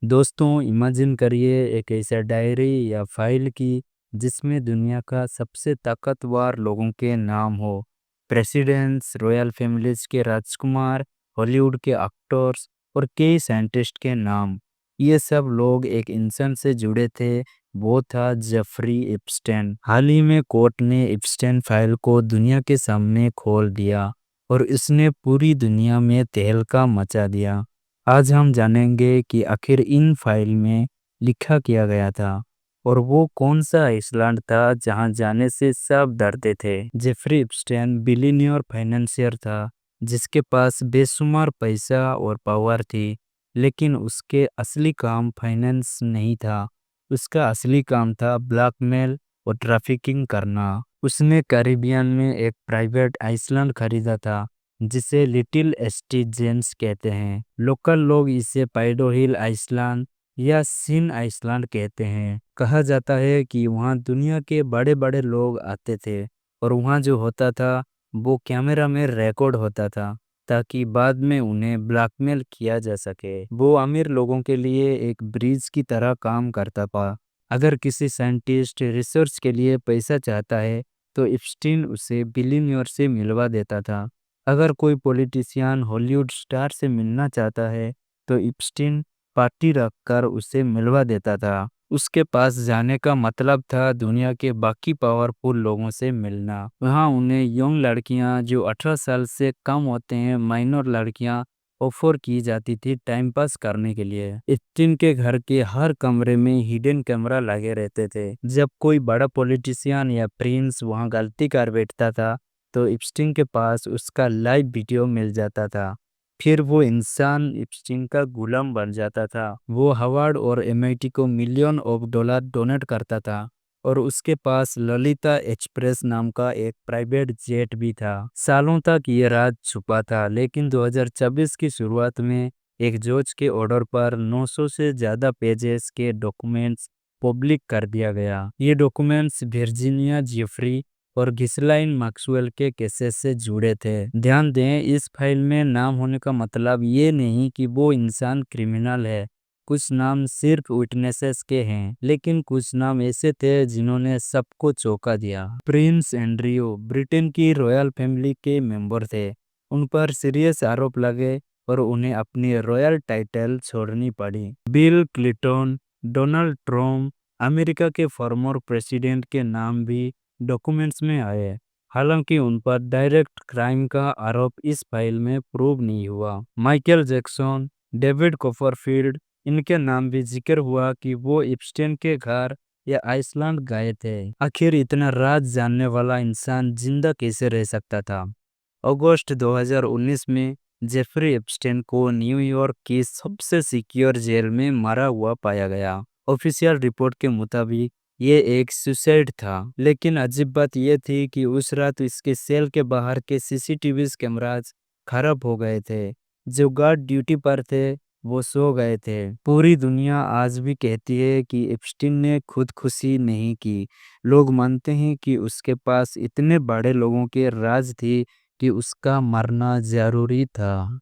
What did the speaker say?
दोस्तों इमेजिन करिए एक ऐसा डायरी या फाइल की जिसमें दुनिया का सबसे ताकतवर लोगों के नाम हो। प्रेसिडेंट्स, रॉयल फैमिलीज के राजकुमार, हॉलीवुड के एक्टर्स और कई साइंटिस्ट के नाम। ये सब लोग एक इंसान से जुड़े थे, वो था जेफरी इप्स्टेन। हाल ही में कोर्ट ने इप्स्टेन फाइल को दुनिया के सामने खोल दिया और इसने पूरी दुनिया में तहलका मचा दिया। आज हम जानेंगे कि आखिर इन फाइल में लिखा किया गया था और वो कौन सा आइसलैंड था जहां जाने से सब डरते थे। जेफरी इप्स्टेन बिलियनियर फाइनेंसियर था जिसके पास बेशुमार पैसा और पावर थी, लेकिन उसके असली काम फाइनेंस नहीं था। उसका असली काम था ब्लैकमेल और ट्रैफिकिंग करना। उसने कैरिबियन में एक प्राइवेट आइसलैंड खरीदा था जिसे लिटिल एस्टीजेंस कहते हैं। लोकल लोग इसे पाइडो हिल आइसलैंड या सिन आइसलैंड कहते हैं। कहा जाता है कि वहाँ दुनिया के बड़े बड़े लोग आते थे और वहाँ जो होता था वो कैमरा में रिकॉर्ड होता था ताकि बाद में उन्हें ब्लैकमेल किया जा सके। वो अमीर लोगों के लिए एक ब्रिज की तरह काम करता था। अगर किसी साइंटिस्ट रिसर्च के लिए पैसा चाहता है तो इप्स्टीन उसे बिलियनियर से मिलवा देता था। अगर कोई पॉलिटिशियन हॉलीवुड स्टार से मिलना चाहता है तो इप्स्टीन पार्टी रखकर उसे मिलवा देता था। उसके पास जाने का मतलब था दुनिया के बाकी पावरफुल लोगों से मिलना। वहाँ उन्हें यंग लड़कियां जो 18 साल से कम होते हैं, माइनर लड़कियां ऑफर की जाती थी टाइम पास करने के लिए। इप्स्टीन के घर के हर कमरे में हिडन कैमरा लगे रहते थे। जब कोई बड़ा पॉलिटिशियन या प्रिंस वहाँ गलती कर बैठता था तो इप्स्टीन के पास उसका लाइव वीडियो मिल जाता था। फिर वो इंसान इप्स्टीन का गुलाम बन जाता था। वो हार्वर्ड और एमआईटी को मिलियन ऑफ डॉलर डोनेट करता था और उसके पास ललिता एक्सप्रेस नाम का एक प्राइवेट जेट भी था। सालों तक ये राज छुपा था, लेकिन 2024 की शुरुआत में एक जज के ऑर्डर पर 900 से ज्यादा पेजेस के डॉक्यूमेंट्स पब्लिक कर दिया गया। ये डॉक्यूमेंट्स वर्जीनिया जेफरी और घिसलाइन मैक्सवेल के केसेस से जुड़े थे। ध्यान दें, इस फाइल में नाम होने का मतलब ये नहीं कि वो इंसान क्रिमिनल है। कुछ नाम सिर्फ विटनेसेस के हैं, लेकिन कुछ नाम ऐसे थे जिन्होंने सबको चौंका दिया। प्रिंस एंड्रियो ब्रिटेन की रॉयल फैमिली के मेंबर थे। उन पर सीरियस आरोप लगे और उन्हें अपनी रॉयल टाइटल छोड़नी पड़ी। Bill Clinton, Donald Trump, America के फॉर्मर प्रेसिडेंट के नाम भी डॉक्यूमेंट्स में आए। हालांकि उन पर डायरेक्ट क्राइम का आरोप इस फाइल में प्रूव नहीं हुआ। माइकल जैक्सन, डेविड कॉपरफील्ड, इनके नाम भी जिक्र हुआ कि वो इप्स्टेन के घर या आइसलैंड गए थे। आखिर इतना राज जानने वाला इंसान जिंदा कैसे रह सकता था? अगस्त 2019 में जेफरी एप्स्टेन को न्यूयॉर्क की सबसे सिक्योर जेल में मरा हुआ पाया गया। ऑफिशियल रिपोर्ट के मुताबिक ये एक सुसाइड था, लेकिन अजीब बात यह थी कि उस रात इसके सेल के बाहर के सीसीटीवी कैमराज खराब हो गए थे। जो गार्ड ड्यूटी पर थे वो सो गए थे। पूरी दुनिया आज भी कहती है कि एप्स्टीन ने खुदकुशी नहीं की। लोग मानते हैं कि उसके पास इतने बड़े लोगों के राज थे कि उसका मरना जरूरी था।